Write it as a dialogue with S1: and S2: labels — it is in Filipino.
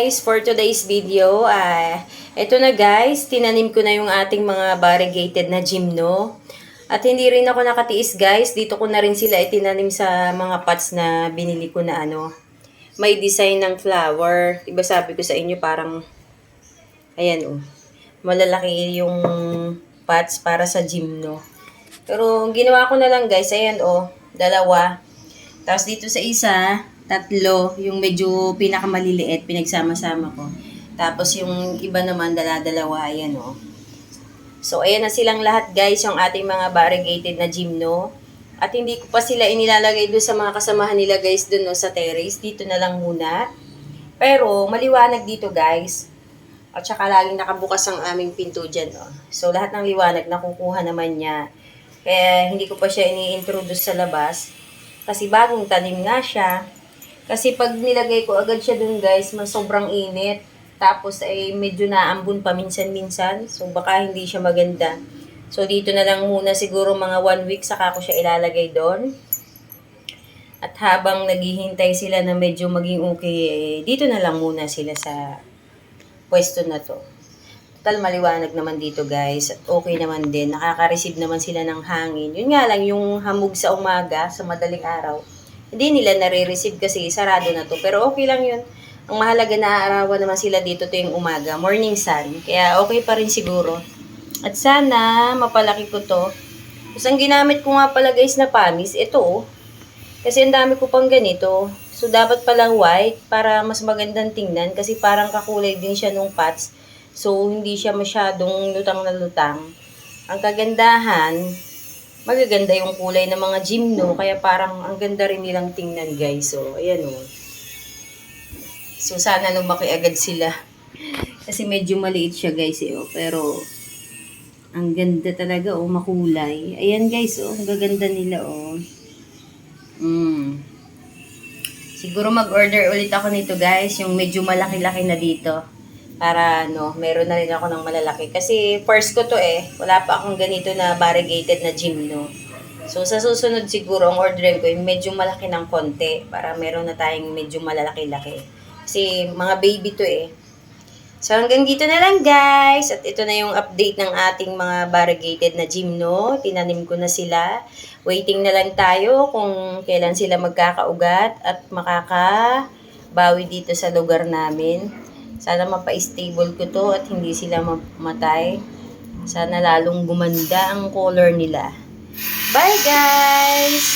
S1: guys, for today's video, ito na guys, tinanim ko na yung ating mga variegated na gymno. At hindi rin ako nakatiis guys, dito ko na rin sila itinanim sa mga pots na binili ko na may design ng flower. Diba sabi ko sa inyo parang, ayan malalaki yung pots para sa gymno. Pero ginawa ko na lang guys, ayan dalawa. Tapos dito sa isa, tatlo, yung medyo pinakamaliliit, pinagsama-sama ko. Tapos yung iba naman, dala-dalawa, ayan So, ayan na silang lahat guys, yung ating mga variegated na gymno. At hindi ko pa sila inilalagay doon sa mga kasamahan nila guys, doon sa terrace. Dito na lang muna. Pero, maliwanag dito guys. At saka laging nakabukas ang aming pinto dyan. So, lahat ng liwanag nakukuha naman niya. Kaya, hindi ko pa siya ini-introduce sa labas. Kasi bagong tanim nga siya. Kasi pag nilagay ko agad siya dun guys, sobrang init. Tapos ay medyo naambun pa minsan-minsan. So baka hindi siya maganda. So dito na lang muna siguro mga 1 week saka ko siya ilalagay doon. At habang naghihintay sila na medyo maging okay, dito na lang muna sila sa pwesto na to. Total maliwanag naman dito guys. At okay naman din. Nakaka-receive naman sila ng hangin. Yun nga lang yung hamog sa umaga, sa madaling araw. Hindi nila nare-receive kasi sarado na to. Pero okay lang yun. Ang mahalaga na arawan naman sila dito tuwing umaga. Morning sun. Kaya okay pa rin siguro. At sana mapalaki ko to. Tapos ang ginamit ko nga pala guys na pamis, ito Kasi ang dami ko pang ganito. So dapat pala white para mas magandang tingnan. Kasi parang kakulay din siya nung pots. So hindi siya masyadong lutang na lutang. Ang kagandahan, magaganda yung kulay ng mga gymno, kaya parang ang ganda rin nilang tingnan guys. So, ayan So, sana lumaki agad sila. Kasi medyo maliit siya guys pero ang ganda talaga makulay. Ayan guys ang gaganda nila Siguro mag-order ulit ako nito guys, yung medyo malaki-laki na dito. Para meron na rin ako ng malalaki. Kasi first ko to wala pa akong ganito na variegated na gymno. So sa susunod siguro ang orderin ko yung medyo malaki ng konti. Para meron na tayong medyo malalaki-laki. Kasi mga baby to So hanggang dito na lang guys. At ito na yung update ng ating mga variegated na gymno. Tinanim ko na sila. Waiting na lang tayo kung kailan sila magkakaugat at makakabawi dito sa lugar namin. Sana mapa-stable ko to at hindi sila mamatay. Sana lalong gumanda ang color nila. Bye guys!